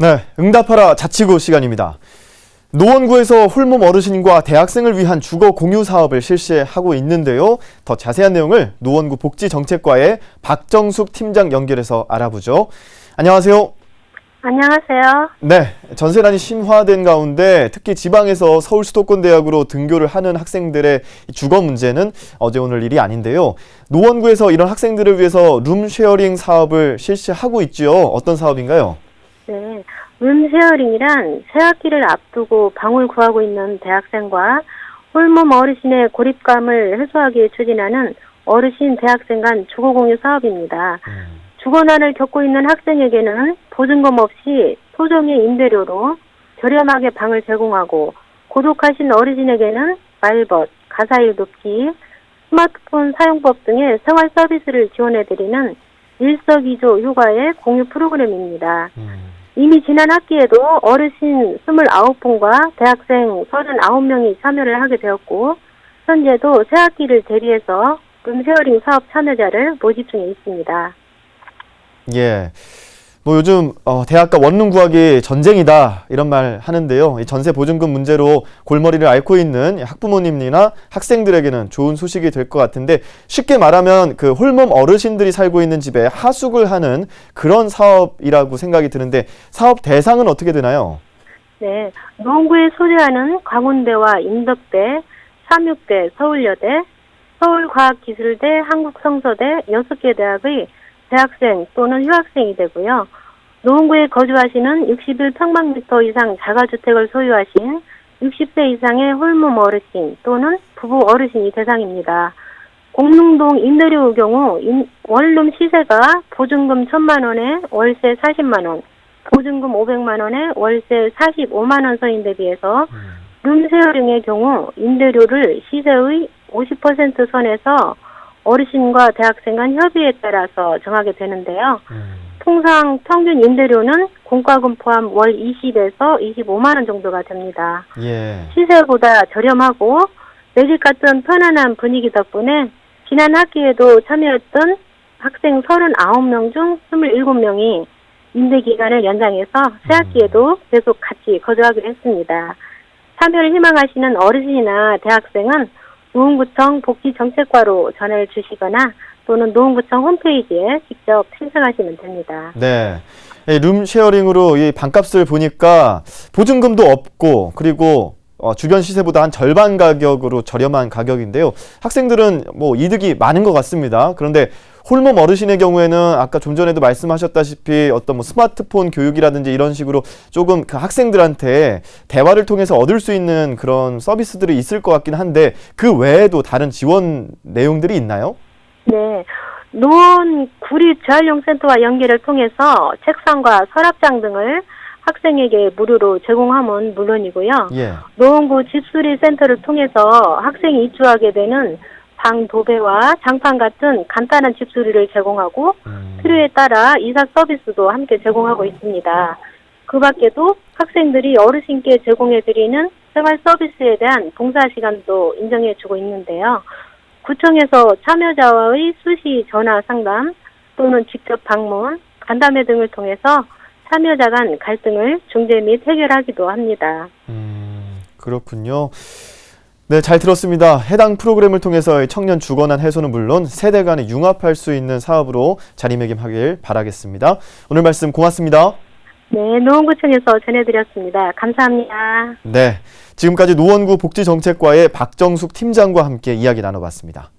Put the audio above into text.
네, 응답하라 자치구 시간입니다. 노원구에서 홀몸 어르신과 대학생을 위한 주거 공유 사업을 실시하고 있는데요. 더 자세한 내용을 노원구 복지정책과의 박정숙 팀장 연결해서 알아보죠. 안녕하세요. 안녕하세요. 네, 전세난이 심화된 가운데 특히 지방에서 서울 수도권대학으로 등교를 하는 학생들의 주거 문제는 어제 오늘 일이 아닌데요. 노원구에서 이런 학생들을 위해서 룸쉐어링 사업을 실시하고 있지요. 어떤 사업인가요? 네, 룸쉐어링이란 새학기를 앞두고 방을 구하고 있는 대학생과 홀몸 어르신의 고립감을 해소하기 위해 추진하는 어르신 대학생 간 주거 공유 사업입니다. 주거난을 겪고 있는 학생에게는 보증금 없이 소정의 임대료로 저렴하게 방을 제공하고, 고독하신 어르신에게는 말벗, 가사일 돕기, 스마트폰 사용법 등의 생활 서비스를 지원해드리는 일석이조 휴가의 공유 프로그램입니다. 이미 지난 학기에도 어르신 29분과 대학생 39명이 참여를 하게 되었고, 현재도 새 학기를 대비해서 룸쉐어링 사업 참여자를 모집 중에 있습니다. 예. 뭐 요즘 대학가 원룸 구하기 전쟁이다 이런 말 하는데요. 이 전세 보증금 문제로 골머리를 앓고 있는 학부모님이나 학생들에게는 좋은 소식이 될 것 같은데, 쉽게 말하면 그 홀몸 어르신들이 살고 있는 집에 하숙을 하는 그런 사업이라고 생각이 드는데, 사업 대상은 어떻게 되나요? 네, 노원구에 소재하는 광운대와 인덕대, 삼육대, 서울여대, 서울과학기술대, 한국성서대 6개 대학의 대학생 또는 휴학생이 되고요. 노원구에 거주하시는 61평방미터 이상 자가주택을 소유하신 60세 이상의 홀몸 어르신 또는 부부 어르신이 대상입니다. 공릉동 임대료의 경우 원룸 시세가 보증금 1,000만 원에 월세 40만 원, 보증금 500만 원에 월세 45만 원 선인 대비해서 룸쉐어링의 경우 임대료를 시세의 50% 선에서 어르신과 대학생 간 협의에 따라서 정하게 되는데요. 통상 평균 임대료는 공과금 포함 월 20에서 25만 원 정도가 됩니다. 예. 시세보다 저렴하고 내 집 같은 편안한 분위기 덕분에 지난 학기에도 참여했던 학생 39명 중 27명이 임대 기간을 연장해서 새 학기에도 계속 같이 거주하기로 했습니다. 참여를 희망하시는 어르신이나 대학생은 노원구청 복지정책과로 전화를 주시거나 또는 노원구청 홈페이지에 직접 신청하시면 됩니다. 네. 이 룸쉐어링으로 이 방값을 보니까 보증금도 없고, 그리고 주변 시세보다 한 절반 가격으로 저렴한 가격인데요. 학생들은 뭐 이득이 많은 것 같습니다. 그런데 홀몸 어르신의 경우에는 아까 좀 전에도 말씀하셨다시피 어떤 뭐 스마트폰 교육이라든지 이런 식으로 조금 그 학생들한테 대화를 통해서 얻을 수 있는 그런 서비스들이 있을 것 같긴 한데, 그 외에도 다른 지원 내용들이 있나요? 네. 노원 구립재활용센터와 연계를 통해서 책상과 서랍장 등을 학생에게 무료로 제공함은 물론이고요. 예. 노원구 집수리 센터를 통해서 학생이 입주하게 되는 방 도배와 장판 같은 간단한 집수리를 제공하고, 필요에 따라 이사 서비스도 함께 제공하고 있습니다. 그 밖에도 학생들이 어르신께 제공해드리는 생활 서비스에 대한 봉사 시간도 인정해주고 있는데요. 구청에서 참여자와의 수시 전화 상담 또는 직접 방문, 간담회 등을 통해서 참여자 간 갈등을 중재 및 해결하기도 합니다. 그렇군요. 네, 잘 들었습니다. 해당 프로그램을 통해서 청년 주거난 해소는 물론 세대 간에 융합할 수 있는 사업으로 자리매김하길 바라겠습니다. 오늘 말씀 고맙습니다. 네, 노원구청에서 전해드렸습니다. 감사합니다. 네, 지금까지 노원구 복지정책과의 박정숙 팀장과 함께 이야기 나눠봤습니다.